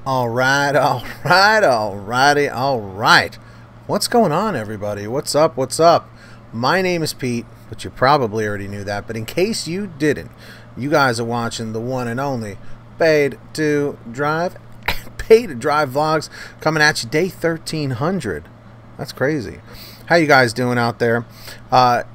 Alrighty. What's going on, everybody? What's up? My name is Pete, but you probably already knew that. But in case you didn't, you guys are watching the one and only Paid to Drive vlogs coming at you day 1300. That's crazy. How you guys doing out there?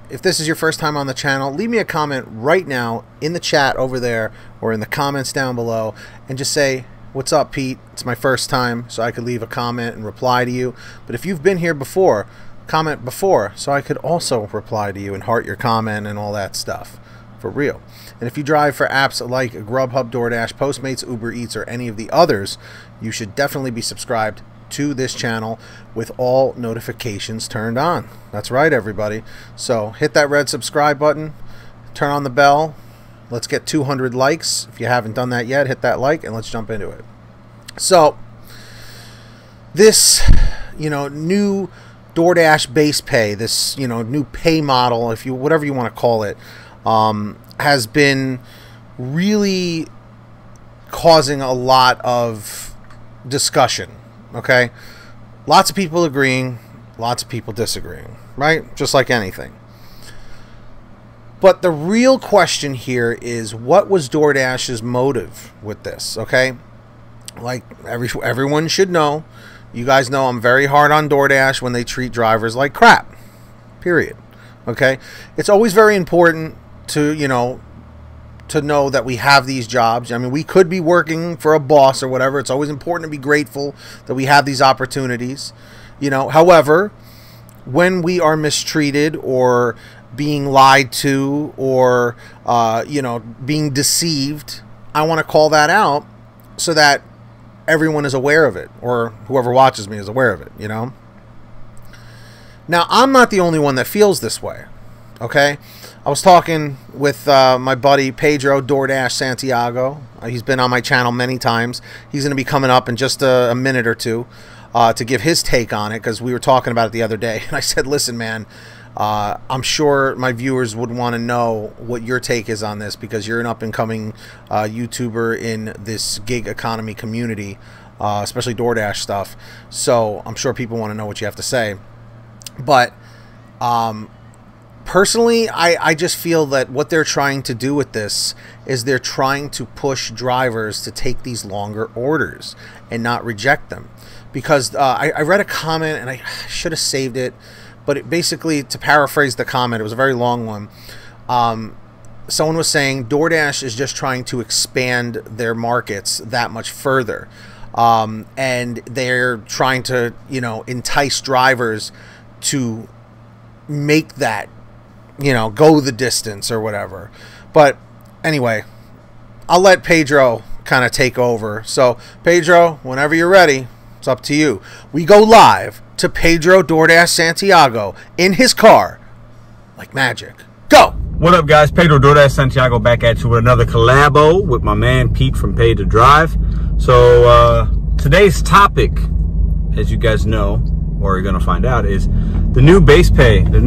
If this is your first time on the channel, leave me a comment right now in the chat over there or in the comments down below and just say, what's up, Pete? It's my first time, so I could leave a comment and reply to you. But if you've been here before, comment before, so I could also reply to you and heart your comment and all that stuff. For real. And if you drive for apps like GrubHub, DoorDash, Postmates, Uber Eats, or any of the others, you should definitely be subscribed to this channel with all notifications turned on. That's right, everybody. So hit that red subscribe button, turn on the bell. Let's get 200 likes. If you haven't done that yet, hit that like and let's jump into it. So this, new DoorDash base pay, this, new pay model, if you whatever you want to call it, has been really causing a lot of discussion. Okay, lots of people agreeing, lots of people disagreeing, right? Just like anything. But the real question here is, what was DoorDash's motive with this? Okay, like everyone should know, you guys know I'm very hard on DoorDash when they treat drivers like crap. Period. Okay, it's always very important to to know that we have these jobs. I mean, we could be working for a boss or whatever. It's always important to be grateful that we have these opportunities. However, when we are mistreated or being lied to or being deceived, I want to call that out so that everyone is aware of it, or whoever watches me is aware of it. Now, I'm not the only one that feels this way. Okay, I was talking with my buddy Pedro DoorDash Santiago. He's been on my channel many times. He's going to be coming up in just a minute or two to give his take on it, because we were talking about it the other day. And I said, listen, man, I'm sure my viewers would want to know what your take is on this, because you're an up-and-coming YouTuber in this gig economy community, especially DoorDash stuff. So I'm sure people want to know what you have to say. But personally, I just feel that what they're trying to do with this is they're trying to push drivers to take these longer orders and not reject them. Because I read a comment, and I should have saved it, but it basically, to paraphrase the comment, it was a very long one. Someone was saying DoorDash is just trying to expand their markets that much further. And they're trying to, entice drivers to make that, go the distance or whatever. But anyway, I'll let Pedro kind of take over. So Pedro, whenever you're ready, it's up to you. We go live to Pedro DoorDash Santiago in his car like magic. Go! What up, guys? Pedro DoorDash Santiago back at you with another collabo with my man Pete from Paid to Drive. So today's topic, as you guys know, or you're gonna find out, is the new base pay, the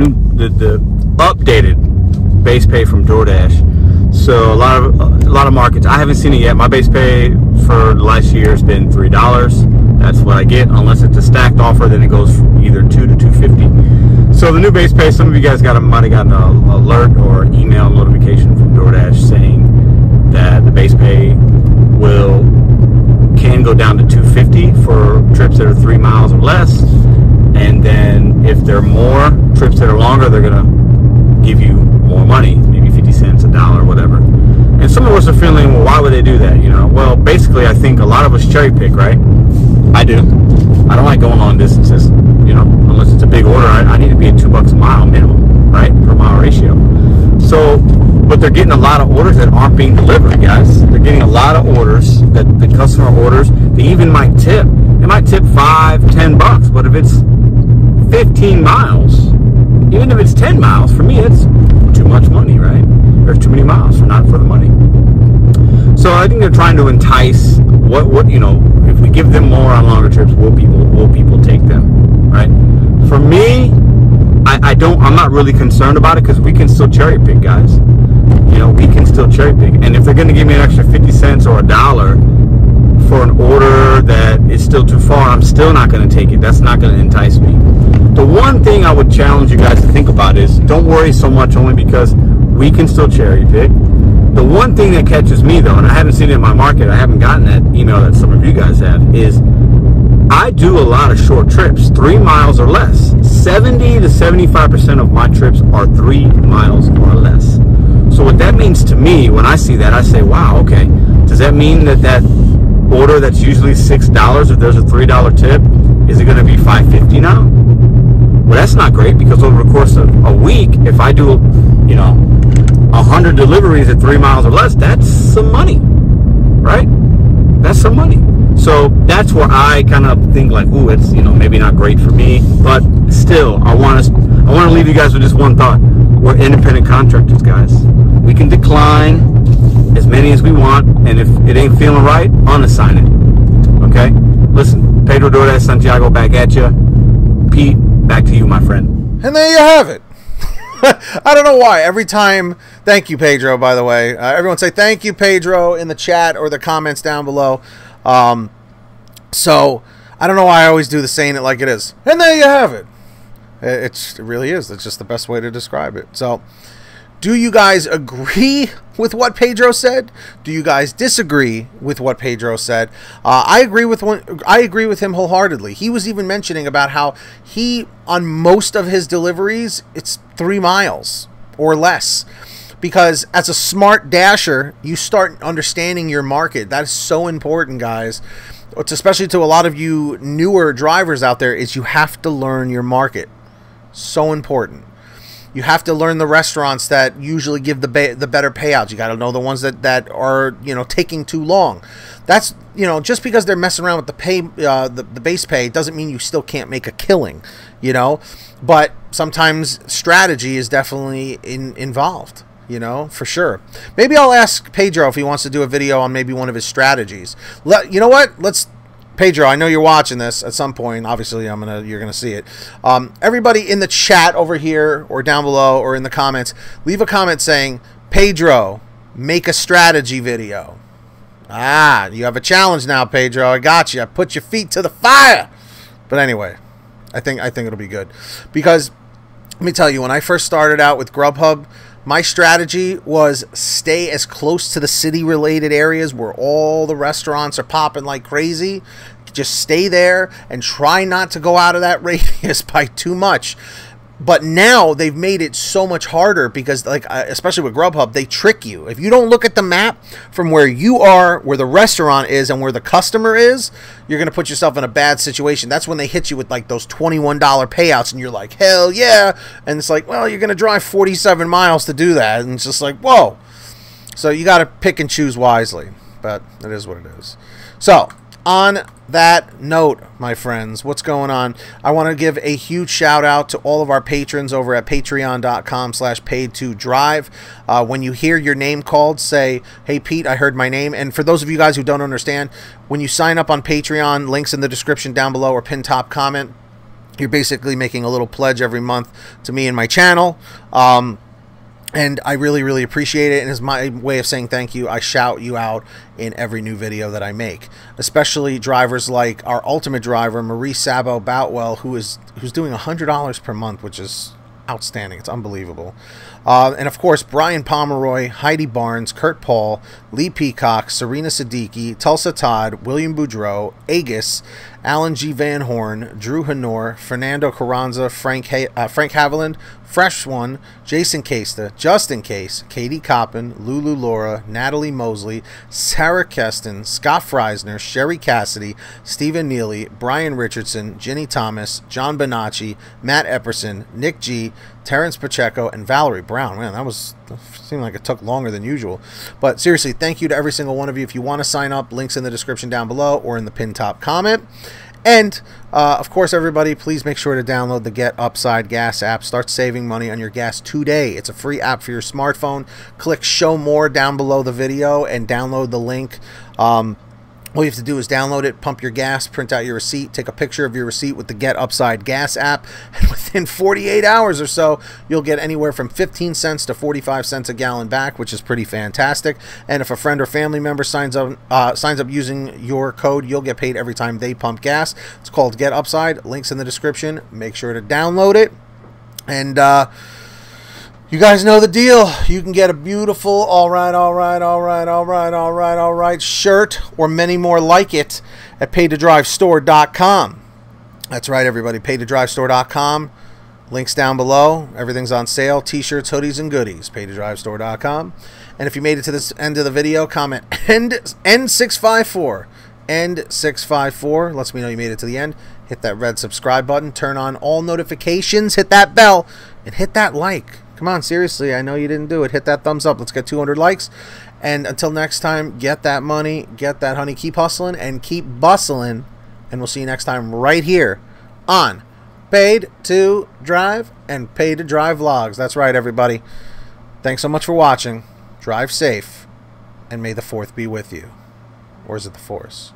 updated base pay from DoorDash. So a lot of markets, I haven't seen it yet. My base pay for the last year has been $3. That's what I get, unless it's a stacked offer. Then it goes from either $2 to $2.50. So the new base pay, some of you guys might have gotten an alert or email notification from DoorDash saying that the base pay can go down to $2.50 for trips that are 3 miles or less. And then if there are more trips that are longer, they're gonna give you more money, maybe 50 cents, $1, whatever. And some of us are feeling, well, why would they do that? Well, basically, I think a lot of us cherry pick, right? I do. I don't like going long distances, unless it's a big order. I need to be at $2 a mile minimum, right, per mile ratio. So, but they're getting a lot of orders that aren't being delivered, guys. They're getting a lot of orders that the customer orders. They even might tip. They might tip $5, $10, but if it's 15 miles, even if it's 10 miles, for me, it's too much money, right? There's too many miles not for the money. So I think they're trying to entice if we give them more on longer trips, will people take them, right? For me, I'm not really concerned about it, because we can still cherry pick, guys. We still cherry pick. And if they're going to give me an extra 50 cents or $1 for an order that still too far, I'm still not going to take it. That's not going to entice me. The one thing I would challenge you guys to think about is don't worry so much, only because we can still cherry pick. The one thing that catches me though, and I haven't seen it in my market, I haven't gotten that email that some of you guys have, is I do a lot of short trips, 3 miles or less. 70 to 75% of my trips are 3 miles or less. So what that means to me, when I see that, I say, wow, okay, does that mean that that order that's usually $6, if there's a $3 tip, is it going to be $5.50 now? Well, that's not great, because over the course of a week, if I do, you know, 100 deliveries at 3 miles or less, that's some money, right? That's some money. So that's where I kind of think like, ooh, it's, you know, maybe not great for me, but still, I want to leave you guys with just one thought. We're independent contractors, guys. We can decline as many as we want, and if it ain't feeling right, unassign it. Okay? Listen, Pedro DoorDash, Santiago, back at you. Pete, back to you, my friend. And there you have it. I don't know why. Every time, thank you, Pedro, by the way. Everyone say thank you, Pedro, in the chat or the comments down below. So, I don't know why I always do the saying it like it is. And there you have it. It really is. It's just the best way to describe it. So, do you guys agree with what Pedro said? Do you guys disagree with what Pedro said? I agree with him wholeheartedly. He was even mentioning about how he, on most of his deliveries, it's 3 miles or less. Because as a smart dasher, you start understanding your market. That is so important, guys. It's especially to a lot of you newer drivers out there, is you have to learn your market. So important. You have to learn the restaurants that usually give the better payouts. You got to know the ones that are, you know, taking too long. That's, you know, just because they're messing around with the base pay doesn't mean you still can't make a killing, you know. But sometimes strategy is definitely involved, you know, for sure. Maybe I'll ask Pedro if he wants to do a video on maybe one of his strategies. You know what? Pedro, I know you're watching this at some point. Obviously, you're gonna see it. Everybody in the chat over here, or down below, or in the comments, leave a comment saying, "Pedro, make a strategy video." Ah, you have a challenge now, Pedro. I got you. I put your feet to the fire. But anyway, I think it'll be good, because let me tell you, when I first started out with GrubHub, my strategy was stay as close to the city-related areas where all the restaurants are popping like crazy. Just stay there and try not to go out of that radius by too much. But now they've made it so much harder, because, like, especially with GrubHub, they trick you. If you don't look at the map from where you are, where the restaurant is, and where the customer is, you're going to put yourself in a bad situation. That's when they hit you with, like, those $21 payouts, and you're like, hell yeah. And it's like, well, you're going to drive 47 miles to do that. And it's just like, whoa. So you got to pick and choose wisely. But it is what it is. So, on that note, my friends, what's going on? I want to give a huge shout out to all of our patrons over at patreon.com/paid2drive. When you hear your name called, say, hey, Pete, I heard my name. And for those of you guys who don't understand, when you sign up on Patreon, links in the description down below or pinned top comment, you're basically making a little pledge every month to me and my channel. And I really, really appreciate it. And as my way of saying thank you, I shout you out in every new video that I make. Especially drivers like our ultimate driver, Szabo Boutwell, who's doing $100 per month, which is outstanding. It's unbelievable. And of course, Brian Pomeroy, Heidi Barnes, Kurt Paul, Lee Peacock, Serena Siddiqui, Tulsa Todd, William Boudreau, Agus, Alan G. Van Horn, Drew Hanor, Fernando Carranza, Frank Haviland, Fresh One, Jason Casta, Justin Case, Katie Coppin, Lulu Laura, Natalie Mosley, Sarah Keston, Scott Freisner, Sherry Cassidy, Stephen Neely, Brian Richardson, Jenny Thomas, John Bonacci, Matt Epperson, Nick G., Terrence Pacheco, and Valerie Brown. Man, that seemed like it took longer than usual. But seriously, thank you to every single one of you. If you want to sign up, links in the description down below or in the pinned top comment. And, of course, everybody, please make sure to download the Get Upside Gas app. Start saving money on your gas today. It's a free app for your smartphone. Click Show More down below the video and download the link. All you have to do is download it, pump your gas, print out your receipt, take a picture of your receipt with the Get Upside Gas app, and within 48 hours or so, you'll get anywhere from 15 cents to 45 cents a gallon back, which is pretty fantastic. And if a friend or family member signs up using your code, you'll get paid every time they pump gas. It's called Get Upside. Links in the description. Make sure to download it. And you guys know the deal. You can get a beautiful all right shirt or many more like it at PaidToDriveStore.com. That's right, everybody. PaidToDriveStore.com. Links down below. Everything's on sale. T-shirts, hoodies, and goodies. PaidToDriveStore.com. And if you made it to this end of the video, comment N654. N654 lets me know you made it to the end. Hit that red subscribe button. Turn on all notifications. Hit that bell. And hit that like. Come on, seriously, I know you didn't do it. Hit that thumbs up. Let's get 200 likes. And until next time, get that money, get that honey, keep hustling, and keep bustling. And we'll see you next time right here on Paid to Drive and Paid to Drive Vlogs. That's right, everybody. Thanks so much for watching. Drive safe, and may the 4th be with you. Or is it the Force?